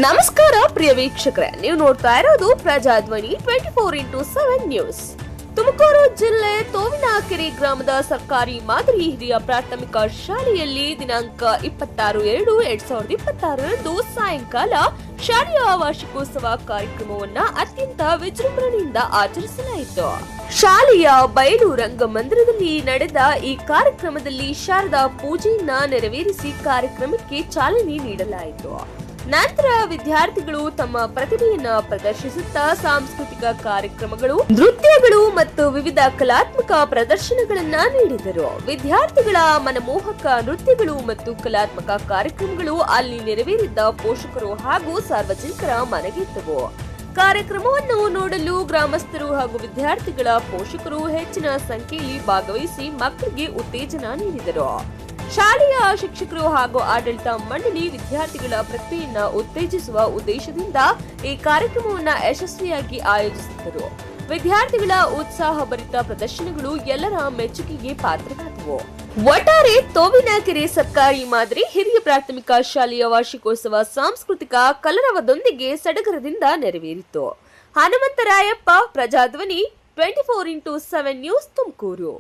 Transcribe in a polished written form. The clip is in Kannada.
ನಮಸ್ಕಾರ ಪ್ರಿಯ ವೀಕ್ಷಕರೇ, ನೀವು ನೋಡ್ತಾ ಇರೋದು ಪ್ರಜಾಧ್ವನಿ 24x7 ನ್ಯೂಸ್. ತುಮಕೂರು ಜಿಲ್ಲೆ ತೋವಿನಕೆರೆ ಗ್ರಾಮದ ಸರ್ಕಾರಿ ಮಾದರಿ ಹಿರಿಯ ಪ್ರಾಥಮಿಕ ಶಾಲೆಯಲ್ಲಿ ದಿನಾಂಕ 26/2/2026 ಸಾಯಂಕಾಲ ಶಾಲೆಯ ವಾರ್ಷಿಕೋತ್ಸವ ಕಾರ್ಯಕ್ರಮವನ್ನ ಅತ್ಯಂತ ವಿಜೃಂಭಣೆಯಿಂದ ಆಚರಿಸಲಾಯಿತು. ಶಾಲೆಯ ಬಯಲು ರಂಗಮಂದಿರದಲ್ಲಿ ನಡೆದ ಈ ಕಾರ್ಯಕ್ರಮದಲ್ಲಿ ಶಾರದಾ ಪೂಜೆಯನ್ನ ನೆರವೇರಿಸಿ ಕಾರ್ಯಕ್ರಮಕ್ಕೆ ಚಾಲನೆ ನೀಡಲಾಯಿತು. ನಂತರ ವಿದ್ಯಾರ್ಥಿಗಳು ತಮ್ಮ ಪ್ರತಿಭೆಯನ್ನ ಪ್ರದರ್ಶಿಸುತ್ತಾ ಸಾಂಸ್ಕೃತಿಕ ಕಾರ್ಯಕ್ರಮಗಳು, ನೃತ್ಯಗಳು ಮತ್ತು ವಿವಿಧ ಕಲಾತ್ಮಕ ಪ್ರದರ್ಶನಗಳನ್ನ ನೀಡಿದರು. ವಿದ್ಯಾರ್ಥಿಗಳ ಮನಮೋಹಕ ನೃತ್ಯಗಳು ಮತ್ತು ಕಲಾತ್ಮಕ ಕಾರ್ಯಕ್ರಮಗಳು ಅಲ್ಲಿ ನೆರವೇರಿದ್ದ ಪೋಷಕರು ಹಾಗೂ ಸಾರ್ವಜನಿಕರ ಮನಗೆದ್ದವು. ಕಾರ್ಯಕ್ರಮವನ್ನು ನೋಡಲು ಗ್ರಾಮಸ್ಥರು ಹಾಗೂ ವಿದ್ಯಾರ್ಥಿಗಳ ಪೋಷಕರು ಹೆಚ್ಚಿನ ಸಂಖ್ಯೆಯಲ್ಲಿ ಭಾಗವಹಿಸಿ ಮಕ್ಕಳಿಗೆ ಉತ್ತೇಜನ ನೀಡಿದರು. ಶಾಲೆಯ ಶಿಕ್ಷಕರು ಹಾಗೂ ಆಡಳಿತ ಮಂಡಳಿ ವಿದ್ಯಾರ್ಥಿಗಳ ಪ್ರತಿಭೆಯನ್ನ ಉತ್ತೇಜಿಸುವ ಉದ್ದೇಶದಿಂದ ಈ ಕಾರ್ಯಕ್ರಮವನ್ನು ಯಶಸ್ವಿಯಾಗಿ ಆಯೋಜಿಸಿದ್ದರು. ವಿದ್ಯಾರ್ಥಿಗಳ ಉತ್ಸಾಹಭರಿತ ಪ್ರದರ್ಶನಗಳು ಎಲ್ಲರ ಮೆಚ್ಚುಗೆಗೆ ಪಾತ್ರವಾದವು. ಒಟ್ಟಾರೆ ತೋವಿನಕೆರೆ ಸರ್ಕಾರಿ ಮಾದರಿ ಹಿರಿಯ ಪ್ರಾಥಮಿಕ ಶಾಲೆಯ ವಾರ್ಷಿಕೋತ್ಸವ ಸಾಂಸ್ಕೃತಿಕ ಕಲರವದೊಂದಿಗೆ ಸಡಗರದಿಂದ ನೆರವೇರಿತು. Hanumantharayappa, Prajadhwani 24x7 news, Tumakuru.